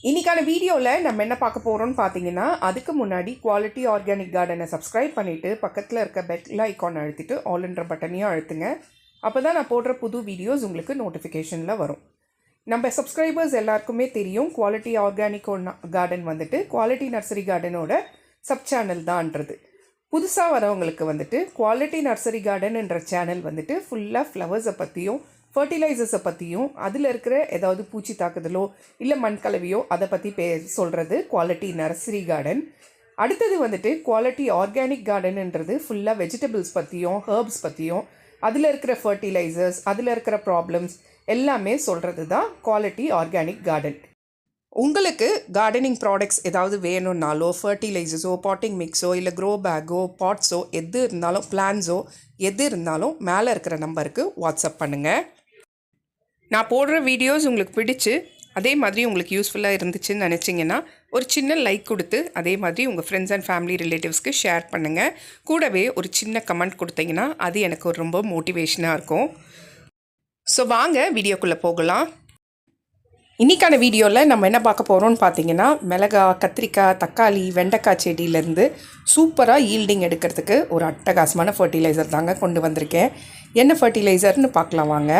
இன்றைக்கான வீடியோவில் நம்ம என்ன பார்க்க போகிறோம்னு பார்த்தீங்கன்னா, அதுக்கு முன்னாடி குவாலிட்டி ஆர்கானிக் கார்டனை சப்ஸ்கிரைப் பண்ணிவிட்டு பக்கத்தில் இருக்க பெல் ஐக்கான் அழுத்திட்டு ஆல்ன்ற பட்டனையும் அழுத்துங்க. அப்போ தான் நான் போடுற புது வீடியோஸ் உங்களுக்கு நோட்டிஃபிகேஷனில் வரும். நம்ம சப்ஸ்கிரைபர்ஸ் எல்லாருக்குமே தெரியும், குவாலிட்டி ஆர்கானிக் கார்டன் வந்துட்டு குவாலிட்டி நர்சரி கார்டனோட சப் சேனல் தான்ன்றது. புதுசாக வரவங்களுக்கு வந்துட்டு குவாலிட்டி நர்சரி கார்டன்ன்ற சேனல் வந்துட்டு ஃபுல்லாக ஃப்ளவர்ஸை பற்றியும் ஃபர்டிலைசர்ஸை பற்றியும் அதில் இருக்கிற ஏதாவது பூச்சி தாக்குதலோ இல்லை மண் கலவையோ அதை பற்றி சொல்கிறது குவாலிட்டி நர்சரி கார்டன். அடுத்தது வந்துட்டு குவாலிட்டி ஆர்கானிக் கார்டன்ன்றது ஃபுல்லாக வெஜிடபிள்ஸ் பற்றியும் ஹர்ப்ஸ் பற்றியும் அதில் இருக்கிற ஃபர்டிலைசர்ஸ் அதில் இருக்கிற ப்ராப்ளம்ஸ் எல்லாமே சொல்கிறது தான் குவாலிட்டி ஆர்கானிக் கார்டன். உங்களுக்கு கார்டனிங் ப்ராடக்ட்ஸ் ஏதாவது வேணும்னாலோ ஃபர்டிலைசர்ஸோ பாட்டிங் மிக்ஸோ இல்லை க்ரோ பேக்கோ பாட்ஸோ எது இருந்தாலும் பிளான்ஸோ எது இருந்தாலும் மேலே இருக்கிற நம்பருக்கு வாட்ஸ்அப் பண்ணுங்கள். நான் போடுற வீடியோஸ் உங்களுக்கு பிடிச்சு அதே மாதிரி உங்களுக்கு யூஸ்ஃபுல்லாக இருந்துச்சுன்னு நினச்சிங்கன்னா ஒரு சின்ன லைக் கொடுத்து அதே மாதிரி உங்கள் ஃப்ரெண்ட்ஸ் அண்ட் ஃபேமிலி ரிலேட்டிவ்ஸ்க்கு ஷேர் பண்ணுங்கள். கூடவே ஒரு சின்ன கமெண்ட் கொடுத்தீங்கன்னா அது எனக்கு ஒரு ரொம்ப மோட்டிவேஷனாக இருக்கும். ஸோ வாங்க வீடியோக்குள்ளே போகலாம். இன்றைக்கான வீடியோவில் நம்ம என்ன பார்க்க போகிறோம்னு பார்த்தீங்கன்னா, மிளகாய், கத்திரிக்காய், தக்காளி, வெண்டைக்காய் செடியிலேருந்து சூப்பராக ஈல்டிங் எடுக்கிறதுக்கு ஒரு அட்டகாசமான ஃபர்டிலைசர் தாங்க கொண்டு வந்திருக்கேன். என்ன ஃபர்டிலைசர்னு பார்க்கலாம் வாங்க.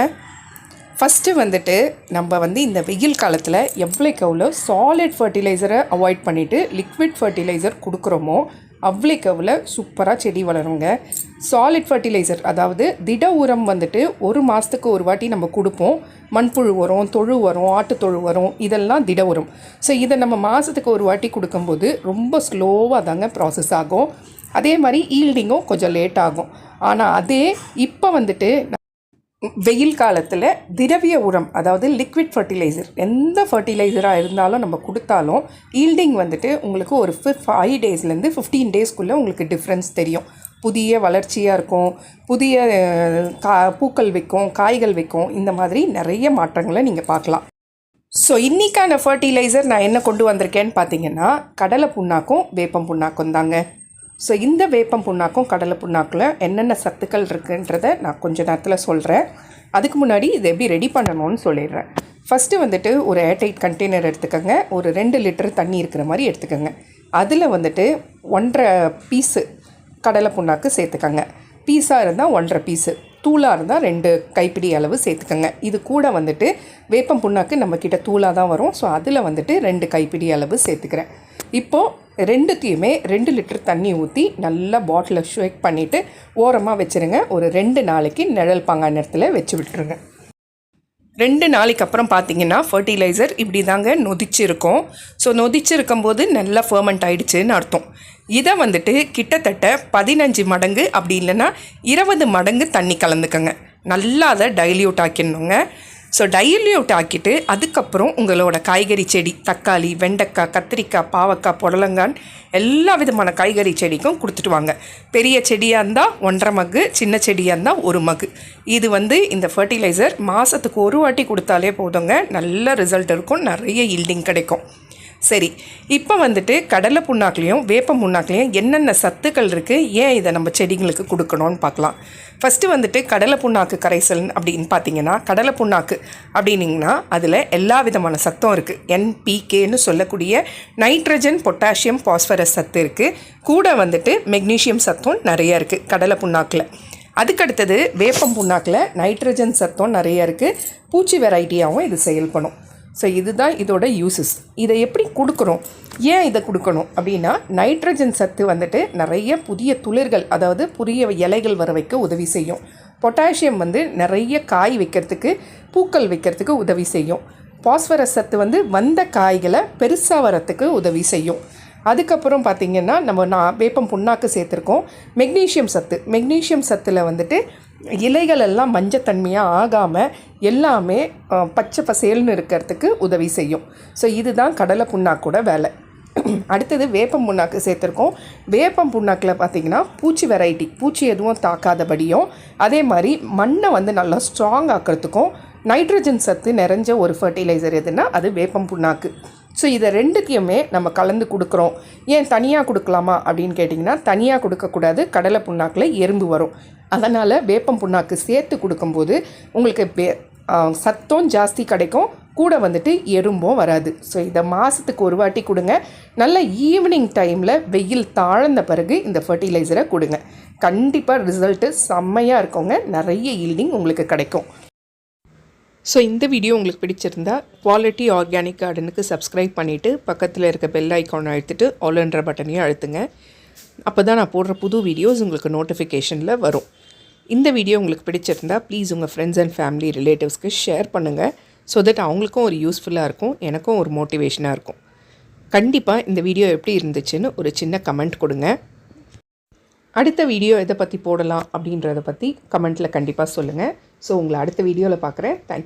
ஃபஸ்ட்டு வந்துட்டு நம்ம இந்த வெயில் காலத்தில் எவ்வளோக்கு சாலிட் ஃபர்டிலைசரை அவாய்ட் பண்ணிவிட்டு லிக்விட் ஃபர்டிலைசர் கொடுக்குறோமோ அவ்வளோக்கு சூப்பராக செடி வளருங்க. சாலிட் ஃபர்டிலைசர் அதாவது திட உரம் வந்துட்டு ஒரு மாதத்துக்கு ஒரு வாட்டி நம்ம கொடுப்போம். மண்புழு வரும், தொழு வரும், ஆட்டுத்தொழு வரும், இதெல்லாம் திட உரம். ஸோ இதை நம்ம மாதத்துக்கு ஒரு வாட்டி கொடுக்கும்போது ரொம்ப ஸ்லோவாக தாங்க ப்ராசஸ் ஆகும். அதே மாதிரி ஈல்டிங்கும் கொஞ்சம் லேட் ஆகும். ஆனால் அதே இப்போ வந்துட்டு வெயில் காலத்தில் திரவிய உரம் அதாவது லிக்விட் ஃபர்டிலைசர் எந்த ஃபர்டிலைசராக இருந்தாலும் நம்ம கொடுத்தாலும் ஈல்டிங் வந்துட்டு உங்களுக்கு ஒரு 5 டேஸ்லேருந்து 15 டேஸ்க்குள்ளே உங்களுக்கு டிஃப்ரென்ஸ் தெரியும். புதிய வளர்ச்சியாக இருக்கும், புதிய பூக்கள் வைக்கும், காய்கள் வைக்கும், இந்த மாதிரி நிறைய மாற்றங்களை நீங்கள் பார்க்கலாம். ஸோ இன்றைக்கான ஃபர்டிலைசர் நான் என்ன கொண்டு வந்திருக்கேன்னு பார்த்தீங்கன்னா, கடலை புண்ணாக்கும் வேப்பம் புண்ணாக்கும் தாங்க. ஸோ இந்த வேப்பம் புண்ணாக்கும் கடலை புண்ணாக்கில் என்னென்ன சத்துக்கள் இருக்குன்றதை நான் கொஞ்சம் நேரத்தில் சொல்கிறேன். அதுக்கு முன்னாடி இது எப்படி ரெடி பண்ணணும்னு சொல்லிடுறேன். ஃபஸ்ட்டு வந்துட்டு ஒரு ஏர்டைட் கண்டெய்னர் எடுத்துக்கோங்க. ஒரு 2 லிட்டர் தண்ணி இருக்கிற மாதிரி எடுத்துக்கோங்க. அதில் வந்துட்டு 1.5 பீஸு கடலை புண்ணாக்கு சேர்த்துக்கோங்க. பீஸாக இருந்தால் 1.5 பீஸு, தூளாக இருந்தால் 2 கைப்பிடி அளவு சேர்த்துக்கோங்க. இது கூட வந்துட்டு வேப்பம் புண்ணாக்கு நம்மக்கிட்ட தூளாக தான் வரும். ஸோ அதில் வந்துட்டு 2 கைப்பிடி அளவு சேர்த்துக்கிறேன். இப்போது ரெண்டுத்தையுமே 2 லிட்டர் தண்ணி ஊற்றி நல்லா பாட்டிலில் ஷேக் பண்ணிவிட்டு ஓரமாக வச்சுருங்க. ஒரு 2 நாளைக்கு நிழல் பாங்கான இடத்துல வச்சு விட்டுருங்க. 2 நாளைக்கு அப்புறம் பார்த்தீங்கன்னா ஃபர்டிலைசர் இப்படி தாங்க நொதிச்சிருக்கும். ஸோ நொதிச்சிருக்கும்போது நல்லா ஃபர்மெண்ட் ஆகிடுச்சின்னு அர்த்தம். இதை வந்துட்டு கிட்டத்தட்ட 15 மடங்கு அப்படி இல்லைன்னா 20 மடங்கு தண்ணி கலந்துக்கங்க. நல்லா அதை டைல்யூட் ஆக்கிடணுங்க. ஸோ டைல்யூட் ஆக்கிட்டு அதுக்கப்புறம் உங்களோட காய்கறி செடி தக்காளி, வெண்டைக்காய், கத்திரிக்காய், பாவக்காய், புடலங்கான் எல்லா விதமான காய்கறி செடிக்கும் கொடுத்துட்டு வாங்க. பெரிய செடியாக இருந்தால் 1.5 மக்கு, சின்ன செடியாக இருந்தால் 1 மக்கு. இது இந்த ஃபர்டிலைசர் மாதத்துக்கு ஒரு வாட்டி கொடுத்தாலே போதுங்க. நல்ல ரிசல்ட் இருக்கும், நிறைய ஈல்டிங் கிடைக்கும். சரி, இப்போ வந்துட்டு கடலை புண்ணாக்குலேயும் வேப்பம் புண்ணாக்குலேயும் என்னென்ன சத்துக்கள் இருக்குது, ஏன் இதை நம்ம செடிங்களுக்கு கொடுக்கணும்னு பார்க்கலாம். ஃபஸ்ட்டு வந்துட்டு கடலை புண்ணாக்கு கரைசல் அப்படின்னு பார்த்தீங்கன்னா, கடலை புண்ணாக்கு அப்படின்னிங்கன்னா அதில் எல்லா விதமான சத்தும் இருக்குது. NPKன்னு சொல்லக்கூடிய நைட்ரஜன், பொட்டாசியம், பாஸ்பரஸ் சத்து இருக்குது. கூட வந்துட்டு மெக்னீஷியம் சத்தும் நிறைய இருக்குது கடலை புண்ணாக்கில். அதுக்கடுத்தது வேப்பம் புண்ணாக்கில் நைட்ரஜன் சத்தும் நிறைய இருக்குது. பூச்சி வெரைட்டியாகவும் இது செயல்படும். ஸோ இதுதான் இதோட யூசஸ். இதை எப்படி கொடுக்குறோம், ஏன் இதை கொடுக்கணும் அப்படின்னா, நைட்ரஜன் சத்து வந்துட்டு நிறைய புதிய துளிர்கள் அதாவது புதிய இலைகள் வர வைக்க உதவி செய்யும். பொட்டாசியம் நிறைய காய் வைக்கிறதுக்கு, பூக்கள் வைக்கிறதுக்கு உதவி செய்யும். பாஸ்பரஸ் சத்து வந்த காய்களை பெருசாக வரத்துக்கு உதவி செய்யும். அதுக்கப்புறம் பார்த்திங்கன்னா வேப்பம் புண்ணாக்கு சேர்த்துருக்கோம். மெக்னீஷியம் சத்தில் இலைகள் எல்லாம் மஞ்சத்தன்மையாக ஆகாமல் எல்லாமே பச்சை பசேல்னு இருக்கிறதுக்கு உதவி செய்யும். ஸோ இதுதான் கடலை புண்ணாக்கோட வேலை. அடுத்தது வேப்பம் புண்ணாக்கு சேர்த்துருக்கோம். வேப்பம் புண்ணாக்கில் பார்த்திங்கன்னா பூச்சி எதுவும் தாக்காதபடியும், அதே மாதிரி மண்ணை நல்லா ஸ்ட்ராங் ஆக்கிறதுக்கும் நைட்ரஜன் சத்து நிறைஞ்ச ஒரு ஃபர்டிலைசர் எதுனா அது வேப்பம் புண்ணாக்கு. ஸோ இதை ரெண்டுத்தையுமே நம்ம கலந்து கொடுக்குறோம். ஏன் தனியாக கொடுக்கலாமா அப்படின்னு கேட்டிங்கன்னா, தனியாக கொடுக்கக்கூடாது. கடலை புண்ணாக்கில் எறும்பு வரும். அதனால் வேப்பம் புண்ணாக்கு சேர்த்து கொடுக்கும்போது உங்களுக்கு சத்தம் ஜாஸ்தி கிடைக்கும், கூட வந்துட்டு எறும்பும் வராது. ஸோ இதை மாதத்துக்கு ஒரு வாட்டி கொடுங்க. நல்ல ஈவினிங் டைமில் வெயில் தாழ்ந்த பிறகு இந்த ஃபர்டிலைசரை கொடுங்க. கண்டிப்பாக ரிசல்ட்டு செம்மையாக இருக்குங்க. நிறைய ஈல்டிங் உங்களுக்கு கிடைக்கும். ஸோ இந்த வீடியோ உங்களுக்கு பிடிச்சிருந்தா குவாலிட்டி ஆர்கானிக் கார்டனுக்கு சப்ஸ்கிரைப் பண்ணிவிட்டு பக்கத்தில் இருக்க பெல் ஐக்கானை அழுத்திட்டு ஆல்ன்ற பட்டனையும் அழுத்துங்க. அப்போ தான் நான் போடுற புது வீடியோஸ் உங்களுக்கு நோட்டிஃபிகேஷனில் வரும். இந்த வீடியோ உங்களுக்கு பிடிச்சிருந்தா ப்ளீஸ் உங்கள் ஃப்ரெண்ட்ஸ் அண்ட் ஃபேமிலி ரிலேட்டிவ்ஸ்க்கு ஷேர் பண்ணுங்கள். ஸோ தட் அவங்களுக்கும் ஒரு யூஸ்ஃபுல்லாக இருக்கும், எனக்கும் ஒரு மோட்டிவேஷனாக இருக்கும். கண்டிப்பாக இந்த வீடியோ எப்படி இருந்துச்சுன்னு ஒரு சின்ன கமெண்ட் கொடுங்க. அடுத்த வீடியோ எதை பற்றி போடலாம் அப்படின்றத பற்றி கமெண்ட்டில் கண்டிப்பாக சொல்லுங்கள். ஸோ உங்களை அடுத்த வீடியோவில் பார்க்குறேன். தேங்க்யூ.